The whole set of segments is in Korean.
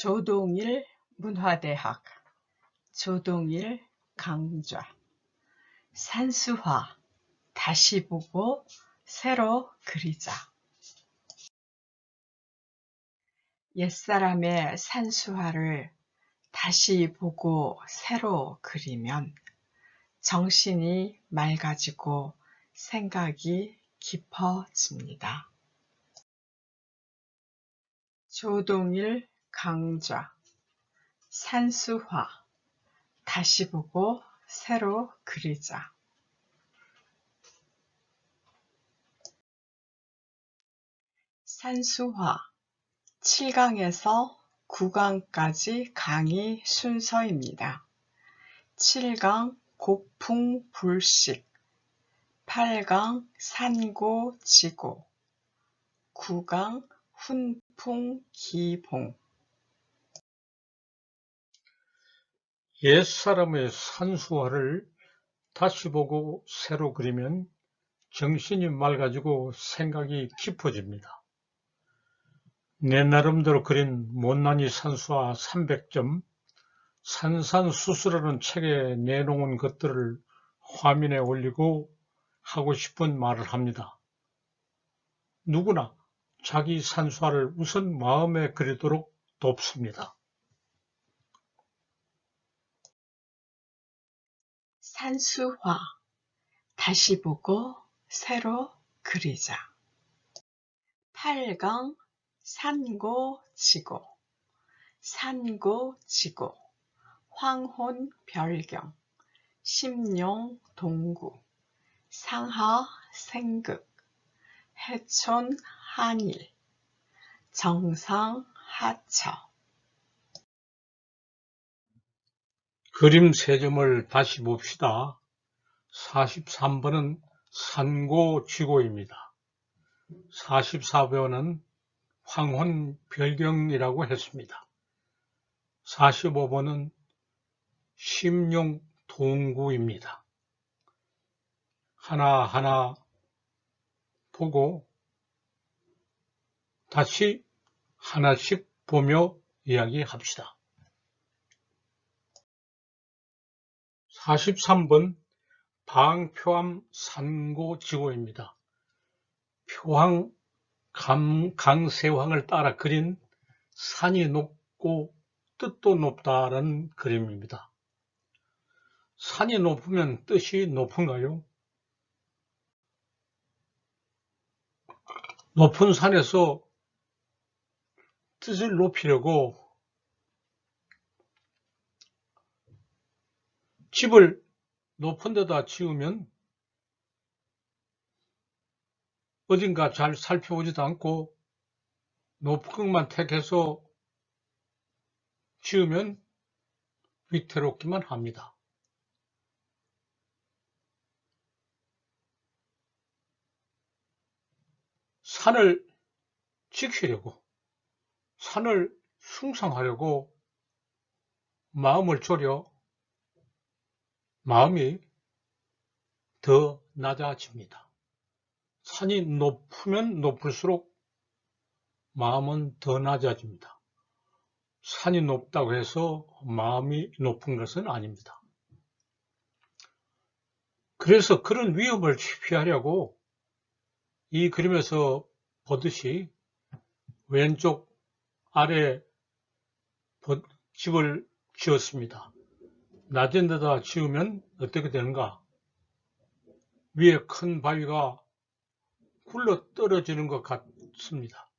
조동일 문화대학 조동일 강좌 산수화 다시 보고 새로 그리자. 옛사람의 산수화를 다시 보고 새로 그리면 정신이 맑아지고 생각이 깊어집니다. 조동일 강좌 산수화 다시 보고 새로 그리자. 산수화 7강에서 9강까지 강의 순서입니다. 7강 고풍불식, 8강 산고지고, 9강 훈풍기봉. 옛사람의 산수화를 다시 보고 새로 그리면 정신이 맑아지고 생각이 깊어집니다. 내 나름대로 그린 못난이 산수화 300점, 산산수수라는 책에 내놓은 것들을 화면에 올리고 하고 싶은 말을 합니다. 누구나 자기 산수화를 우선 마음에 그리도록 돕습니다. 산수화 다시 보고 새로 그리자. 8강 산고지고, 산고지고, 황혼별경, 심룡동구, 상하생극, 해촌한일, 정상하처. 그림 3점을 다시 봅시다. 43번은 산고지고입니다. 44번은 황혼별경이라고 했습니다. 45번은 심룡동구입니다. 하나하나 보고 다시 하나씩 보며 이야기합시다. 43번 방표암 산고지고입니다. 표항 강세황을 따라 그린 산이 높고 뜻도 높다라는 그림입니다. 산이 높으면 뜻이 높은가요? 높은 산에서 뜻을 높이려고 집을 높은 데다 지으면 어딘가 잘 살펴보지도 않고 높은 것만 택해서 지으면 위태롭기만 합니다. 산을 지키려고, 산을 숭상하려고 마음을 졸여 마음이 더 낮아집니다. 산이 높으면 높을수록 마음은 더 낮아집니다. 산이 높다고 해서 마음이 높은 것은 아닙니다. 그래서 그런 위험을 피하려고 이 그림에서 보듯이 왼쪽 아래 집을 지었습니다. 낮은 데다 지으면 어떻게 되는가? 위에 큰 바위가 굴러 떨어지는 것 같습니다.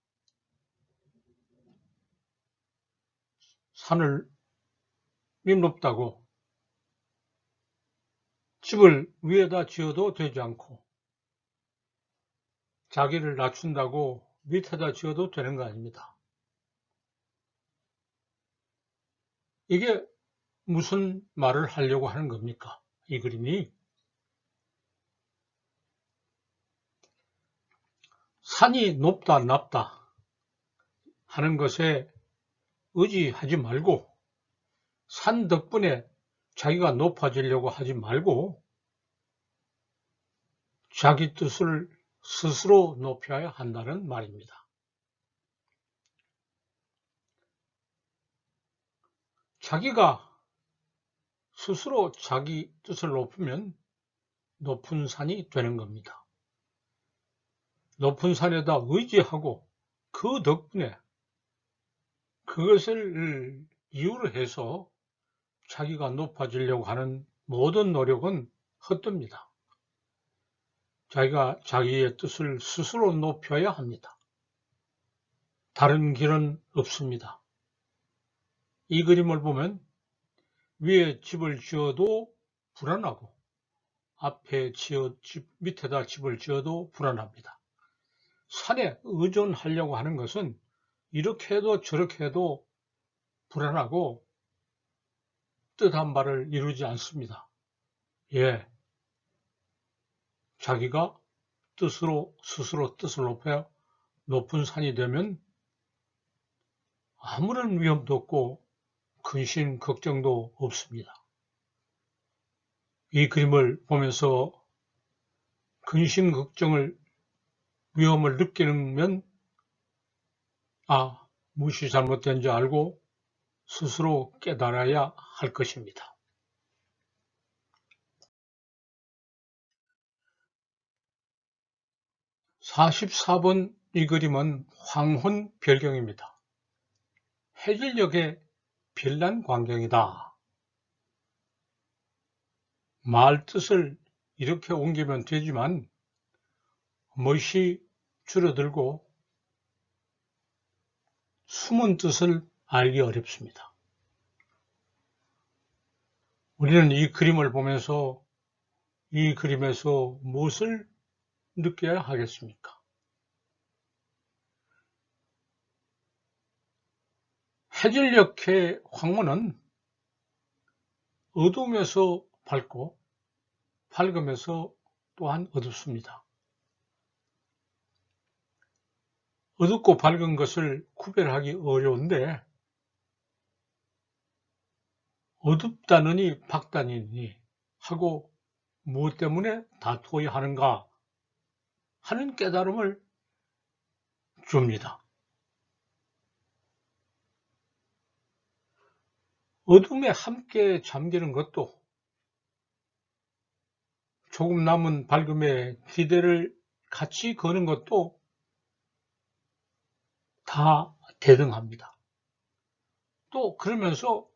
산을 높다고 집을 위에다 지어도 되지 않고 자기를 낮춘다고 밑에다 지어도 되는 거 아닙니다. 이게 무슨 말을 하려고 하는 겁니까? 이 그림이 산이 높다 낮다 하는 것에 의지하지 말고 산 덕분에 자기가 높아지려고 하지 말고 자기 뜻을 스스로 높여야 한다는 말입니다. 자기가 스스로 자기 뜻을 높이면 높은 산이 되는 겁니다. 높은 산에다 의지하고 그 덕분에 그것을 이유로 해서 자기가 높아지려고 하는 모든 노력은 헛됩니다. 자기가 자기의 뜻을 스스로 높여야 합니다. 다른 길은 없습니다. 이 그림을 보면 위에 집을 지어도 불안하고 앞에 밑에다 집을 지어도 불안합니다. 산에 의존하려고 하는 것은 이렇게 해도 저렇게 해도 불안하고 뜻한 바를 이루지 않습니다. 예, 자기가 스스로 뜻을 높여 높은 산이 되면 아무런 위험도 없고 근심 걱정도 없습니다. 이 그림을 보면서 근심 걱정을 위험을 느끼면 무엇이 잘못된지 알고 스스로 깨달아야 할 것입니다. 44번 이 그림은 황혼 별경입니다. 해질녘의 별난 광경이다. 말 뜻을 이렇게 옮기면 되지만 멋이 줄어들고 숨은 뜻을 알기 어렵습니다. 우리는 이 그림을 보면서 이 그림에서 무엇을 느껴야 하겠습니까? 해질녘의 황혼은 어둠에서 밝고 밝음에서 또한 어둡습니다. 어둡고 밝은 것을 구별하기 어려운데 어둡다느니 밝다느니 하고 무엇 때문에 다투어야 하는가 하는 깨달음을 줍니다. 어둠에 함께 잠기는 것도 조금 남은 밝음에 기대를 같이 거는 것도 다 대등합니다. 또 그러면서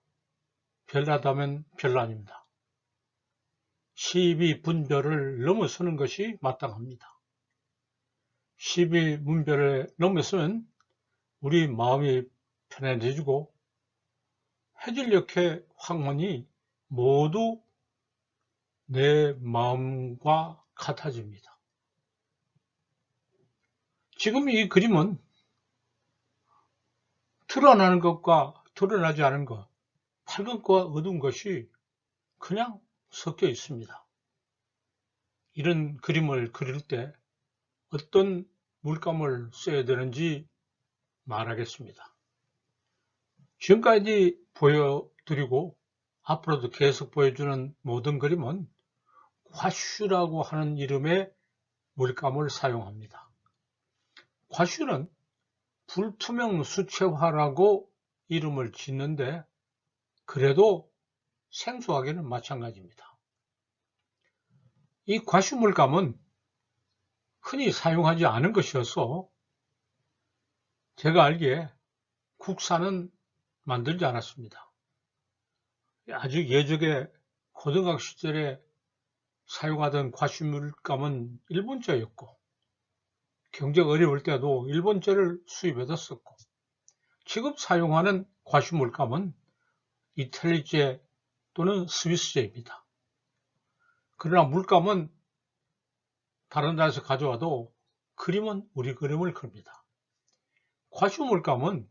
별나다면 별난입니다. 시비분별을 넘어서는 것이 마땅합니다. 시비분별을 넘어서면 우리 마음이 편안해지고 해질녘의 황혼이 모두 내 마음과 같아집니다. 지금 이 그림은 드러나는 것과 드러나지 않은 것, 밝은 것과 어두운 것이 그냥 섞여 있습니다. 이런 그림을 그릴 때 어떤 물감을 써야 되는지 말하겠습니다. 지금까지 보여드리고 앞으로도 계속 보여주는 모든 그림은 과슈라고 하는 이름의 물감을 사용합니다. 과슈는 불투명 수채화라고 이름을 짓는데 그래도 생소하게는 마찬가지입니다. 이 과슈 물감은 흔히 사용하지 않은 것이어서 제가 알기에 국산은 만들지 않았습니다. 아주 예적에 고등학교 시절에 사용하던 과슈 물감은 일본제였고 경제가 어려울 때도 일본제를 수입해서 썼고 지금 사용하는 과슈 물감은 이탈리제 또는 스위스제입니다. 그러나 물감은 다른 나라에서 가져와도 그림은 우리 그림을 그립니다. 과슈 물감은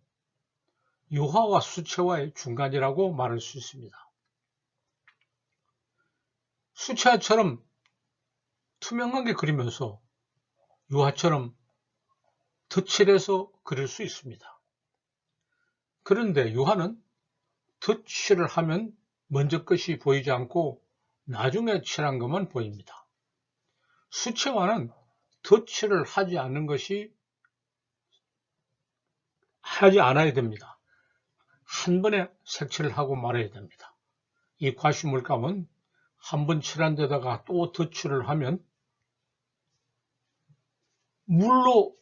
유화와 수채화의 중간이라고 말할 수 있습니다. 수채화처럼 투명하게 그리면서 유화처럼 덧칠해서 그릴 수 있습니다. 그런데 유화는 덧칠을 하면 먼저 것이 보이지 않고 나중에 칠한 것만 보입니다. 수채화는 덧칠을 하지 않아야 됩니다. 한 번에 색칠을 하고 말아야 됩니다. 이 과슈 물감은 한 번 칠한 데다가 또 덧칠을 하면 물로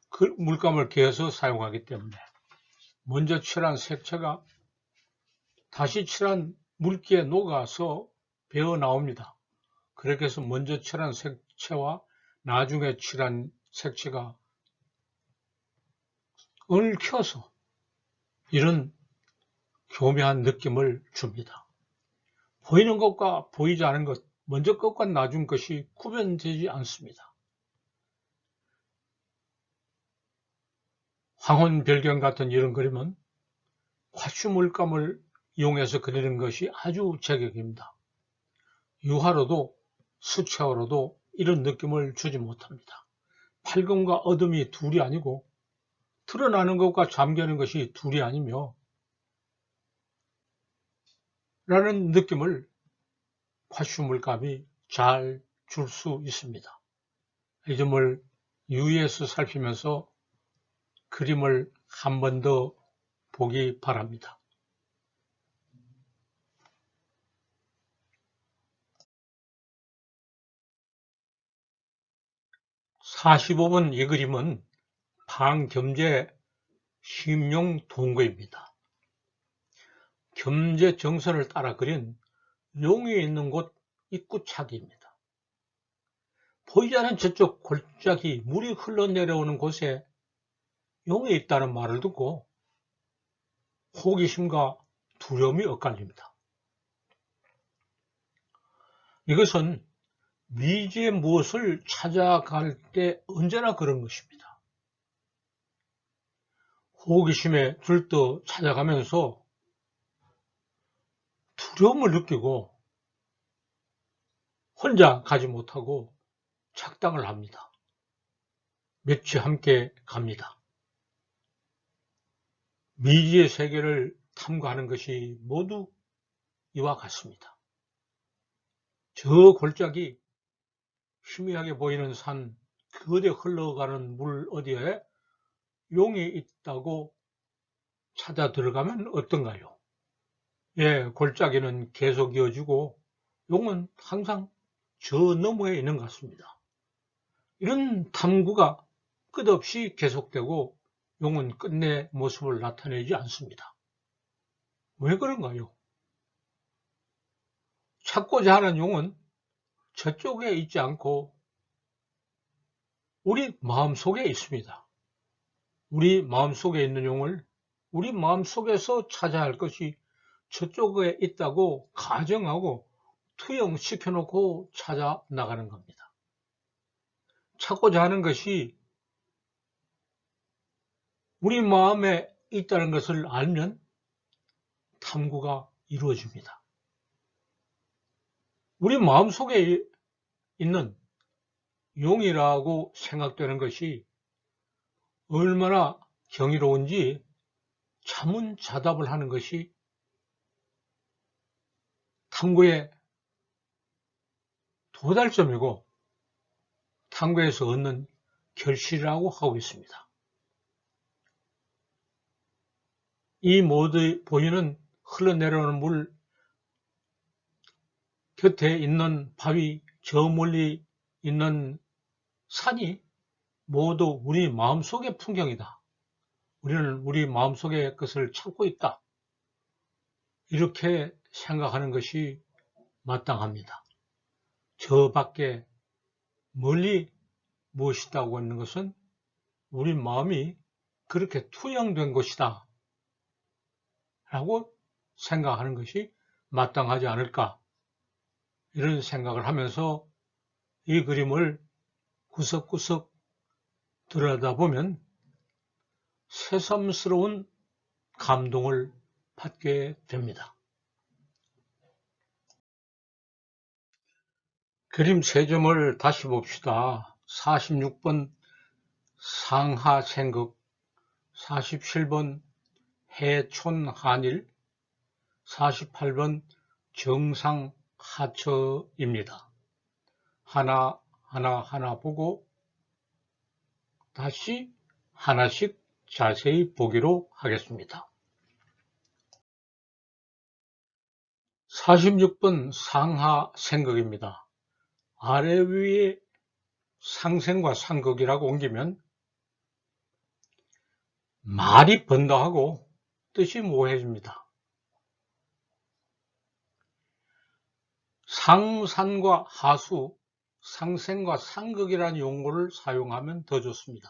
그 물감을 개어서 사용하기 때문에 먼저 칠한 색채가 다시 칠한 물기에 녹아서 배어 나옵니다. 그렇게 해서 먼저 칠한 색채와 나중에 칠한 색채가 얽혀서 이런 교묘한 느낌을 줍니다. 보이는 것과 보이지 않은 것, 먼저 것과 나중 것이 구분되지 않습니다. 황혼별경 같은 이런 그림은 과슈 물감을 이용해서 그리는 것이 아주 제격입니다. 유화로도 수채화로도 이런 느낌을 주지 못합니다. 밝음과 어둠이 둘이 아니고 드러나는 것과 잠기는 것이 둘이 아니며 라는 느낌을 과슈 물감이 잘 줄 수 있습니다. 이 점을 유의해서 살피면서 그림을 한 번 더 보기 바랍니다. 45번 이 그림은 방겸제 심용 동거입니다. 겸제 정선을 따라 그린 용이 있는 곳 입구차기입니다. 보이지 않는 저쪽 골짜기 물이 흘러내려오는 곳에 용이 있다는 말을 듣고 호기심과 두려움이 엇갈립니다. 이것은 미지의 무엇을 찾아갈 때 언제나 그런 것입니다. 호기심에 들떠 찾아가면서 두려움을 느끼고 혼자 가지 못하고 착당을 합니다. 며칠 함께 갑니다. 미지의 세계를 탐구하는 것이 모두 이와 같습니다. 저 골짜기 희미하게 보이는 산 그곳에 흘러가는 물 어디에 용이 있다고 찾아 들어가면 어떤가요? 예, 골짜기는 계속 이어지고 용은 항상 저 너머에 있는 것 같습니다. 이런 탐구가 끝없이 계속되고 용은 끝내 모습을 나타내지 않습니다. 왜 그런가요? 찾고자 하는 용은 저쪽에 있지 않고 우리 마음속에 있습니다. 우리 마음속에 있는 용을 우리 마음속에서 찾아야 할 것이 저쪽에 있다고 가정하고 투영시켜 놓고 찾아 나가는 겁니다. 찾고자 하는 것이 우리 마음에 있다는 것을 알면 탐구가 이루어집니다. 우리 마음속에 있는 용이라고 생각되는 것이 얼마나 경이로운지 자문자답을 하는 것이 탐구의 도달점이고 탐구에서 얻는 결실이라고 하고 있습니다. 이 모두 보이는 흘러내려오는 물 곁에 있는 바위, 저 멀리 있는 산이 모두 우리 마음속의 풍경이다. 우리는 우리 마음속의 것을 찾고 있다. 이렇게 생각하는 것이 마땅합니다. 저 밖에 멀리 무엇이 있다고 하는 것은 우리 마음이 그렇게 투영된 것이다 라고 생각하는 것이 마땅하지 않을까, 이런 생각을 하면서 이 그림을 구석구석 들여다보면 새삼스러운 감동을 받게 됩니다. 그림 3점을 다시 봅시다. 46번 상하생극, 47번 해촌한일, 48번 정상하처입니다. 하나 보고 다시 하나씩 자세히 보기로 하겠습니다. 46번 상하 생극입니다. 아래 위에 상생과 상극이라고 옮기면 말이 번다하고 뜻이 모호해집니다. 상산과 하수, 상생과 상극이라는 용어를 사용하면 더 좋습니다.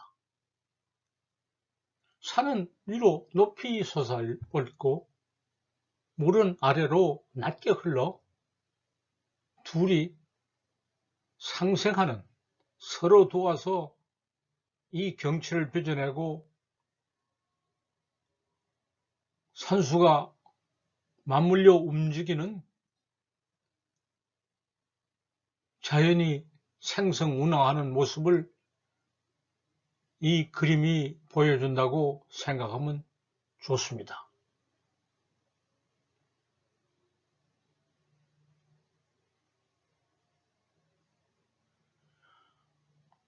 산은 위로 높이 솟아있고 물은 아래로 낮게 흘러 둘이 상생하는, 서로 도와서 이 경치를 빚어내고 산수가 맞물려 움직이는 자연이 생성운항하는 모습을 이 그림이 보여준다고 생각하면 좋습니다.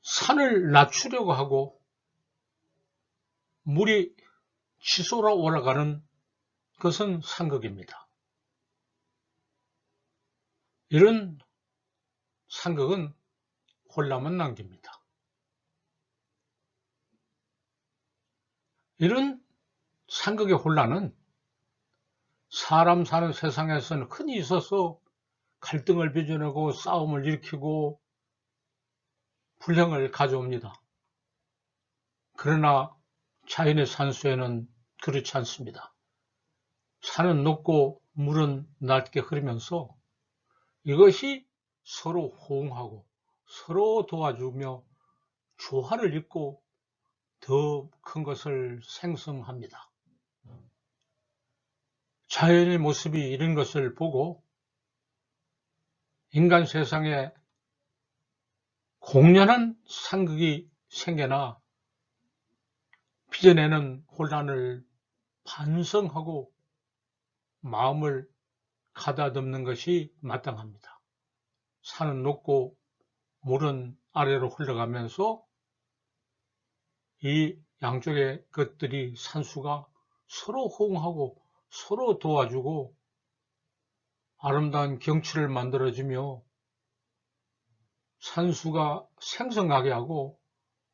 산을 낮추려고 하고 물이 치솟아 올라가는 것은 상극입니다. 이런 상극은 혼란만 남깁니다. 이런 상극의 혼란은 사람 사는 세상에서는 흔히 있어서 갈등을 빚어내고 싸움을 일으키고 불행을 가져옵니다. 그러나 자연의 산수에는 그렇지 않습니다. 산은 높고 물은 낮게 흐르면서 이것이 서로 호응하고 서로 도와주며 조화를 이루고 더 큰 것을 생성합니다. 자연의 모습이 이런 것을 보고 인간 세상에 공연한 상극이 생겨나 빚어내는 혼란을 반성하고 마음을 가다듬는 것이 마땅합니다. 산은 높고 물은 아래로 흘러가면서 이 양쪽의 것들이 산수가 서로 호응하고 서로 도와주고 아름다운 경치를 만들어주며 산수가 생성하게 하고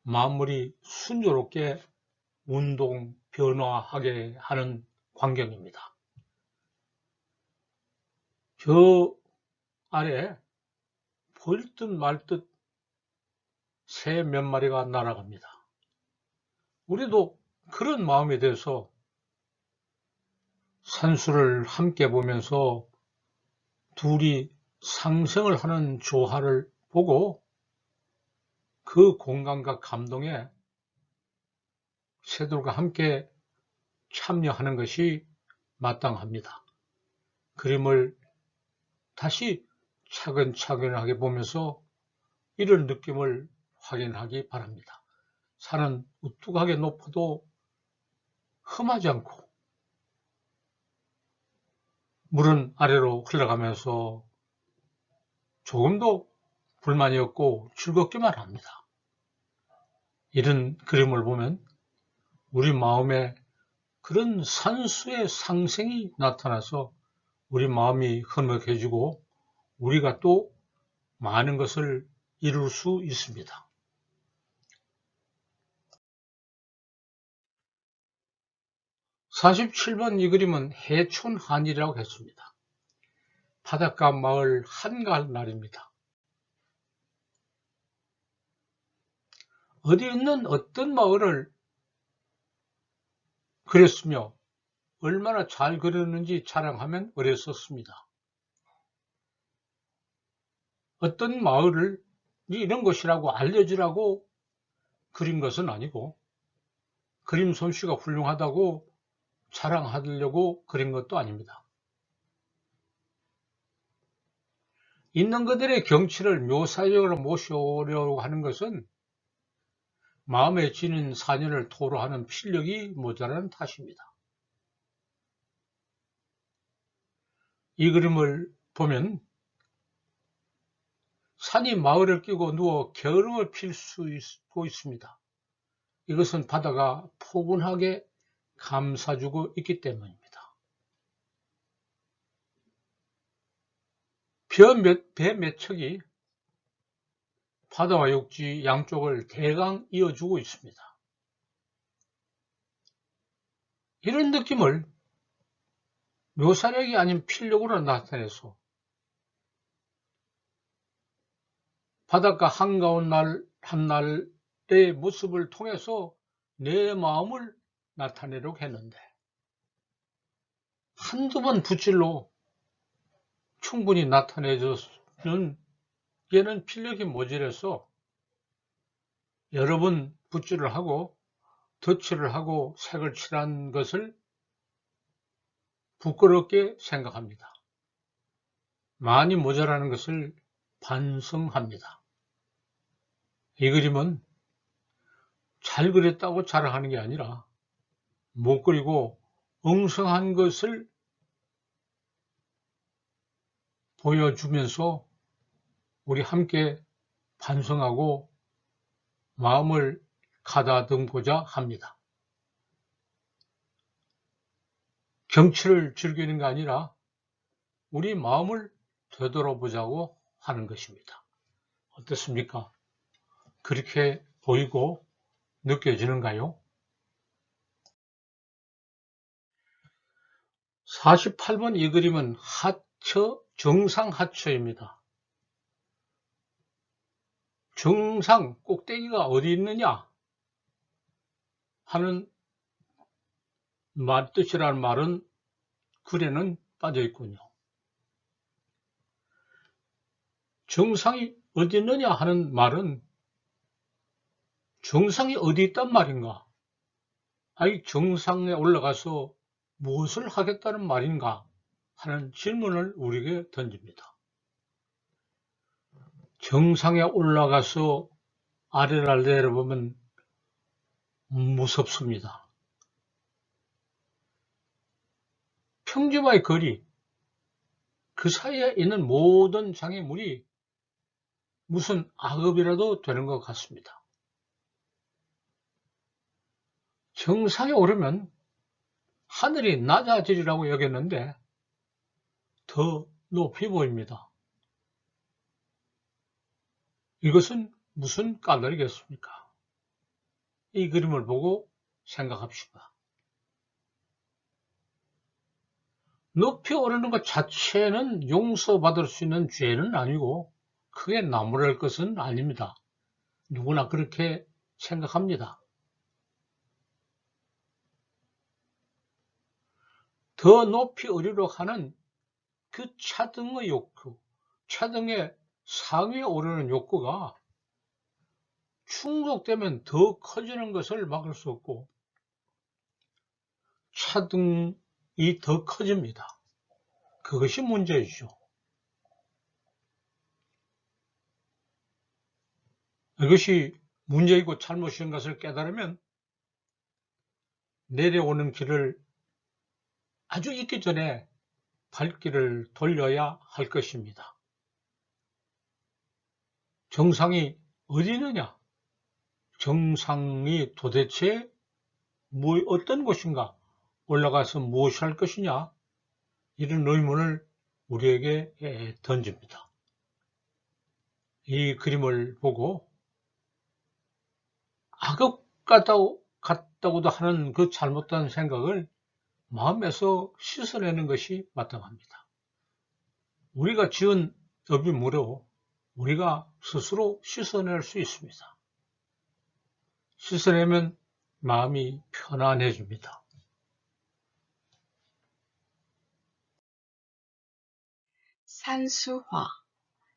만물이 순조롭게 운동, 변화하게 하는 광경입니다. 저 아래 보일 듯 말 듯 새 몇 마리가 날아갑니다. 우리도 그런 마음에 대해서 산수를 함께 보면서 둘이 상생을 하는 조화를 보고 그 공감과 감동에 새들과 함께 참여하는 것이 마땅합니다. 그림을 다시 차근차근하게 보면서 이런 느낌을 확인하기 바랍니다. 산은 우뚝하게 높아도 험하지 않고 물은 아래로 흘러가면서 조금도 불만이 없고 즐겁기만 합니다. 이런 그림을 보면 우리 마음에 그런 산수의 상생이 나타나서 우리 마음이 흐뭇해지고 우리가 또 많은 것을 이룰 수 있습니다. 47번 이 그림은 해촌한일이라고 했습니다. 바닷가 마을 한가할 날입니다. 어디 있는 어떤 마을을 그렸으며 얼마나 잘 그렸는지 자랑하면 어렸었습니다. 어떤 마을을 이런 것이라고 알려주라고 그린 것은 아니고 그림 솜씨가 훌륭하다고 자랑하려고 그린 것도 아닙니다. 있는 그들의 경치를 묘사적으로 모셔오려고 하는 것은 마음에 지닌 사연을 토로하는 필력이 모자라는 탓입니다. 이 그림을 보면 산이 마을을 끼고 누워 겨울을 필 수 있습니다. 이것은 바다가 포근하게 감싸주고 있기 때문입니다. 배 몇 척이 바다와 육지 양쪽을 대강 이어주고 있습니다. 이런 느낌을 묘사력이 아닌 필력으로 나타내서 바닷가 한가운 날 한날의 모습을 통해서 내 마음을 나타내려고 했는데 한두 번 붓질로 충분히 나타내줘는 얘는 필력이 모자라서 여러 번 붓질을 하고 덧칠을 하고 색을 칠한 것을 부끄럽게 생각합니다. 많이 모자라는 것을 반성합니다. 이 그림은 잘 그렸다고 자랑하는 게 아니라 못 그리고 엉성한 것을 보여주면서 우리 함께 반성하고 마음을 가다듬고자 합니다. 경치를 즐기는 게 아니라 우리 마음을 되돌아보자고 하는 것입니다. 어떻습니까? 그렇게 보이고 느껴지는가요? 48번 이 그림은 정상하처입니다. 정상 꼭대기가 어디 있느냐 하는 뜻이라는 말은 글에는 빠져 있군요. 정상이 어디 있느냐 하는 말은 정상이 어디 있단 말인가? 아니 정상에 올라가서 무엇을 하겠다는 말인가 하는 질문을 우리에게 던집니다. 정상에 올라가서 아래를 내려보면 무섭습니다. 평지와의 거리, 그 사이에 있는 모든 장애물이 무슨 악업이라도 되는 것 같습니다. 정상에 오르면 하늘이 낮아지리라고 여겼는데 더 높이 보입니다. 이것은 무슨 까닭이겠습니까? 이 그림을 보고 생각합시다. 높이 오르는 것 자체는 용서받을 수 있는 죄는 아니고 크게 나무랄 것은 아닙니다. 누구나 그렇게 생각합니다. 더 높이 오르려고 하는 그 차등의 욕구, 차등의 상위에 오르는 욕구가 충족되면 더 커지는 것을 막을 수 없고 차등이 더 커집니다. 그것이 문제이죠. 이것이 문제이고 잘못인 것을 깨달으면 내려오는 길을 아주 있기 전에 발길을 돌려야 할 것입니다. 정상이 어디 있느냐? 정상이 도대체 어떤 곳인가? 올라가서 무엇을 할 것이냐? 이런 의문을 우리에게 던집니다. 이 그림을 보고 악업 같다고도 하는 그 잘못된 생각을 마음에서 씻어내는 것이 마땅합니다. 우리가 지은 업이므로 우리가 스스로 씻어낼 수 있습니다. 씻어내면 마음이 편안해집니다. 산수화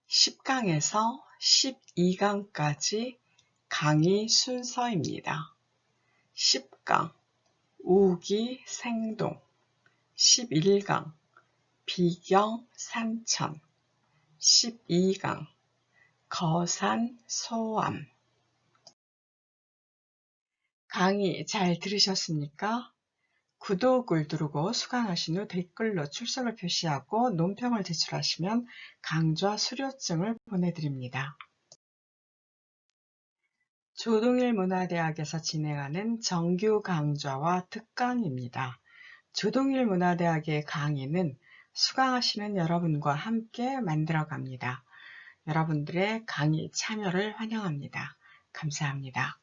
10강에서 12강까지 강의 순서입니다. 10강 우기생동 11강 비경산천 12강 거산소암 강의 잘 들으셨습니까? 구독을 누르고 수강하신 후 댓글로 출석을 표시하고 논평을 제출하시면 강좌 수료증을 보내드립니다. 조동일문화대학에서 진행하는 정규 강좌와 특강입니다. 조동일문화대학의 강의는 수강하시는 여러분과 함께 만들어 갑니다. 여러분들의 강의 참여를 환영합니다. 감사합니다.